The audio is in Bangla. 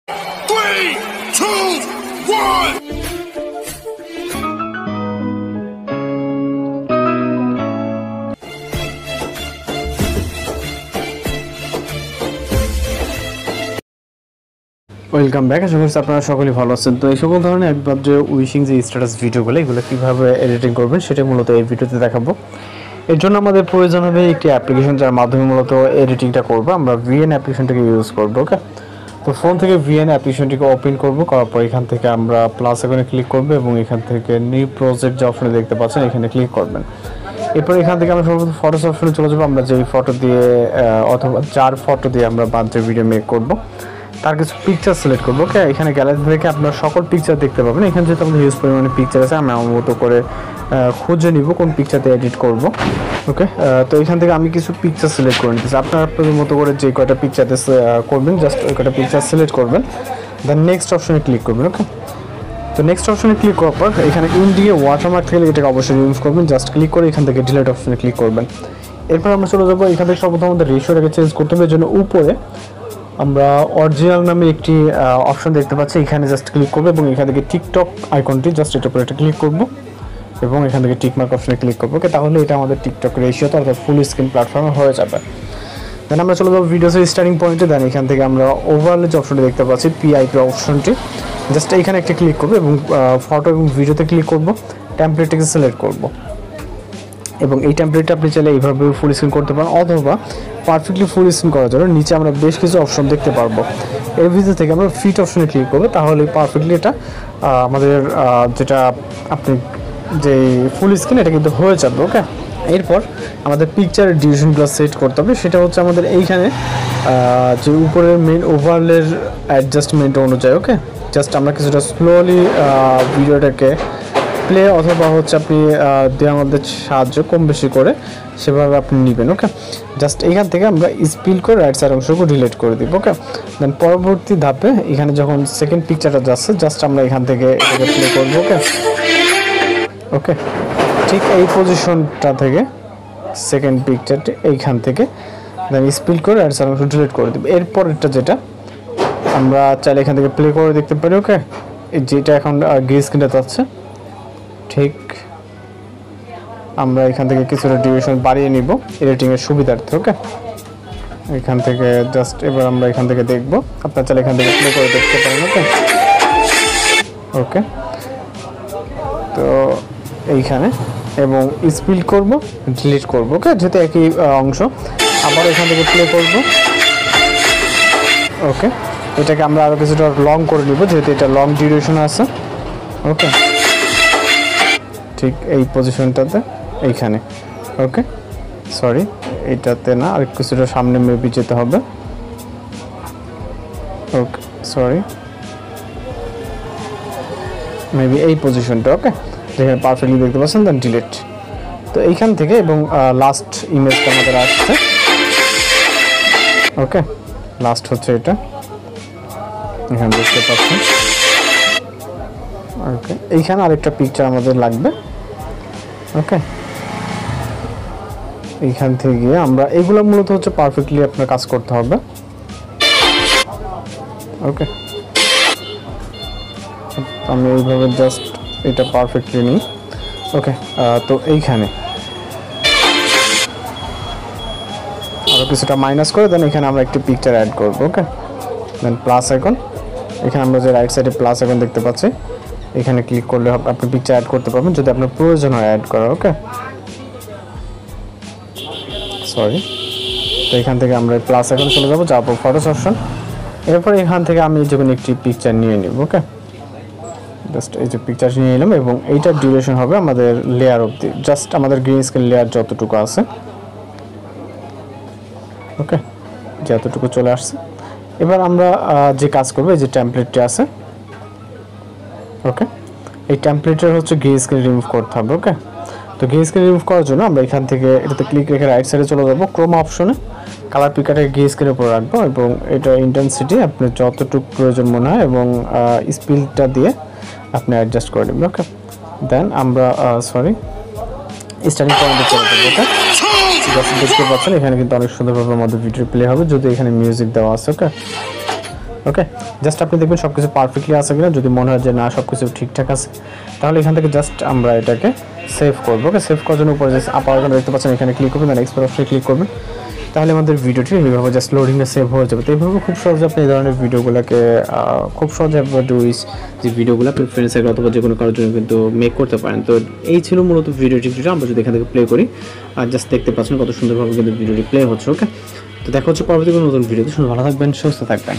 3, 2, 1. Welcome back. আশা করছি আপনারা সকলেই ভালো আছেন। তো এই সকল ধরনের একবার যে উইশিং যে স্ট্যাটাস ভিডিওগুলো এগুলো কীভাবে এডিটিং করবেন সেটা মূলত এই ভিডিওতে দেখাবো। এর জন্য আমাদের প্রয়োজন হবে একটি অ্যাপ্লিকেশন যার মাধ্যমে মূলত এডিটিংটা করবো। আমরা ভিএন অ্যাপ্লিকেশনটাকে ইউজ করবো। ওকে, তো ফোন থেকে ভিএন অ্যাপ্লিকেশনটিকে ওপেন করবো, করার পর এখান থেকে আমরা প্লাস আইকনে ক্লিক করবো এবং এখান থেকে নিউ প্রজেক্ট যে অপশনে দেখতে পাচ্ছেন এখানে ক্লিক করবেন। এরপর এখান থেকে আমরা সর্বপ্রথম ফটোস অপশনে চলে যাবো। আমরা যেই ফটো দিয়ে অথবা যার ফটো দিয়ে আমরা বার্থডে ভিডিও মেক করবো তার কিছু পিকচার সিলেক্ট করবো। ওকে, এখানে গ্যালারি থেকে আপনার সকল পিকচার দেখতে পাবেন। এখানে যেহেতু আমাদের হিউজ পরিমাণে পিকচার আছে আমি আমার মতো করে খুঁজে নিব কোন পিকচারতে এডিট করব। ওকে, তো এখান থেকে আমি কিছু পিকচার সিলেক্ট করে নিতেছি। আপনারা আপনাদের মতো করে যে কয়টা পিকচারতে করবেন জাস্ট ওই কয়টা পিকচার সিলেক্ট করবেন, দেন নেক্সট অপশনে ক্লিক করবেন। ওকে, তো নেক্সট অপশনে ক্লিক করার পর এখানে ইন্ডিয়া ওয়াটারমার্ক থেকে এটাকে অবশ্যই রিমুভ করবেন। জাস্ট ক্লিক করে এখান থেকে ডিলিট অপশনে ক্লিক করবেন। এরপর আমরা চলে যাবো এখান থেকে সর্বপ্রথম আমাদের রেশিওটাকে চেঞ্জ করতে হবে। এর জন্য উপরে আমরা অরিজিনাল নামে একটি অপশন দেখতে পাচ্ছি, এখানে জাস্ট ক্লিক করবো এবং এখান থেকে টিকটক আইকনটি জাস্ট এটার উপরে একটা ক্লিক করবো এবং এখান থেকে টিকমার্ক অপশনে ক্লিক করবো। ওকে, তাহলে এটা আমাদের টিকটক রেশিওতে অর্থাৎ ফুল স্ক্রিন প্ল্যাটফর্মে হয়ে যাবে। দেন আমরা চলে যাবো ভিডিওসের স্টার্টিং পয়েন্টে। দেন এখান থেকে আমরা ওভারঅল যে অপশনটি দেখতে পাচ্ছি পিআইপি অপশনটি জাস্ট এইখানে একটা ক্লিক করবো এবং ফটো এবং ভিডিওতে ক্লিক করবো, টেমপ্লেটটিকে সিলেক্ট করবো এবং এই টেমপ্লেটটা আপনি চাইলে এইভাবে ফুল স্ক্রিন করতে পারেন অথবা পারফেক্টলি ফুল স্ক্রিন করার জন্য নিচে আমরা বেশ কিছু অপশন দেখতে পারবো। এর ভিতর থেকে আমরা ফিট অপশনে ক্লিক করবো, তাহলে পারফেক্টলি এটা আমাদের যেটা আপনি যে ফুল স্ক্রিন এটা কিন্তু হয়ে যাবে। ওকে, এরপর আমাদের পিকচারের ডিউরেশনগুলো সেট করতে হবে। সেটা হচ্ছে আমাদের এইখানে যে উপরের মেন ওভারলের অ্যাডজাস্টমেন্ট অনুযায়ী। ওকে, জাস্ট আমরা কিছুটা স্লোলি ভিডিওটাকে প্লে অথবা হচ্ছে আপনি দেওয়ার মধ্যে সাহায্য কম বেশি করে সেভাবে আপনি নেবেন। ওকে, জাস্ট এখান থেকে আমরা স্পিল করে রাইট সাইড অংশটুকু ডিলিট করে দিব। ওকে, দেন পরবর্তী ধাপে এখানে যখন সেকেন্ড পিকচারটা যাচ্ছে জাস্ট আমরা এখান থেকে এটাকে প্লে করবো। ওকে ওকে ঠিক এই পজিশনটা থেকে সেকেন্ড পিকচারটি এইখান থেকে দেন স্পিল করে রাইট সাইড অংশ ডিলিট করে দেবো। এরপরটা যেটা আমরা চাইলে এখান থেকে প্লে করে দেখতে পারি। ওকে, যেটা এখন গ্রে স্ক্রিনটা যাচ্ছে ঠিক আমরা এখান থেকে কিছুটা ডিউরেশন বাড়িয়ে নিব এডিটিংয়ের সুবিধার্থে। ওকে, এখান থেকে জাস্ট এবার আমরা এখান থেকে দেখব, আপনার চাইলে এখান থেকে প্লে করে দেখতে পারেন। ওকে ওকে তো এইখানে এবং স্পিল করব ডিলিট করব। ওকে, যেহেতু একই অংশ আবার এখান থেকে প্লে করব। ওকে, এটাকে আমরা আরও কিছুটা লং করে নিব যেহেতু এটা লং ডিউরেশন আছে। ওকে, ঠিক এই পজিশনটাতে এইখানে। ওকে, সরি এইটাতে না, আর কিছুটা সামনে মেবি যেতে হবে। ওকে, সরি মেবি এই পজিশনটা। ওকে, যেখানে পারফেক্টলি দেখতে পাচ্ছেন, দেন ডিলিট। তো এইখান থেকে এবং লাস্ট ইমেজটা আমাদের আসছে। ওকে, লাস্ট হচ্ছে এটা, এখানে দেখতে পাচ্ছেন। ওকে, এইখানে আরেকটা পিকচার আমাদের লাগবে। ওকে, এইখান থেকে গিয়ে আমরা এগুলো মূলত হচ্ছে পারফেক্টলি আপনার কাজ করতে হবে। ওকে, আমি এইভাবে জাস্ট এটা পারফেক্টলি নিই। ওকে, তো এইখানে আরও কিছুটা মাইনাস করে দেন এখানে আমরা একটি পিকচার অ্যাড করবো। ওকে, দেন প্লাস আইকন, এখানে আমরা যে রাইট সাইডে প্লাস আইকন দেখতে পাচ্ছি এখানে ক্লিক করলে আপনি পিকচার অ্যাড করতে পারবেন যদি আপনার প্রয়োজন হয় অ্যাড করা। ওকে, সরি, তো এখান থেকে আমরা প্লাস আইকন চলে যাবো, যাবো ফটোস অপশন। এরপর এখান থেকে আমি যে কোনো একটি পিকচার নিয়ে নিব। ওকে, জাস্ট এই যে পিকচার নিয়ে নিলাম এবং এইটার ডিউরেশন হবে আমাদের লেয়ার অবধি, জাস্ট আমাদের গ্রিন স্ক্রিন লেয়ার যতটুকু আছে। ওকে, যতটুকু চলে আসছে। এবার আমরা যে কাজ করবো এই যে টেমপ্লেটটি আছে। ওকে, এই টেমপ্লেটের হচ্ছে গ্রে স্ক্রিন রিমুভ করতে হবে। ওকে, তো গ্রে স্ক্রিন রিমুভ করার জন্য আমরা এখান থেকে এটাতে ক্লিক রেখে রাইট সাইডে চলে যাবো, ক্রোমা অপশনে কালার পিকারটাকে গ্রে স্ক্রিনের উপর রাখবো এবং এটা ইন্টেন্সিটি আপনি যতটুকু প্রয়োজন মনে হয় এবং স্পিডটা দিয়ে আপনি অ্যাডজাস্ট করে নেবেন। ওকে, দেন আমরা সরি স্টার্টিং পয়েন্টে চলে যাবো। ওকে, দেখতে পাচ্ছেন এখানে কিন্তু অনেক সুন্দরভাবে আমাদের ভিডিও প্লে হবে যদি এখানে মিউজিক দেওয়া আছে। ওকে, ওকে, জাস্ট আপনি দেখবেন সব কিছু পারফেক্টলি আছে কিনা। যদি মনে হয় যে না সব কিছু ঠিকঠাক আছে, তাহলে এখান থেকে জাস্ট আমরা এটাকে সেভ করবো। ওকে, সেভ করার জন্য উপরে জাস্ট আপার আইকন দেখতে পাচ্ছেন, এখানে ক্লিক করবেন, দেন এক্সপোর্ট অপশনে ক্লিক করবেন। তাহলে আমাদের ভিডিওটি এইভাবে জাস্ট লোডিংয়ে সেভ হয়ে যাবে। তো এইভাবে খুব সহজে আপনি এই ধরনের ভিডিওগুলোকে খুব সহজে যে ভিডিওগুলো আপনি ফ্রেন্ড সার্কেল অথবা যে কোনো কারোর জন্য কিন্তু মেক করতে পারেন। তো এই ছিল মূলত ভিডিওটি। আমরা যদি এখান থেকে প্লে করি, আর জাস্ট দেখতে পাচ্ছেন কত সুন্দরভাবে কিন্তু ভিডিওটি প্লে হচ্ছে। ওকে, তো দেখা হচ্ছে পরবর্তী কোনো নতুন ভিডিওতে। ভালো থাকবেন, সুস্থ থাকবেন।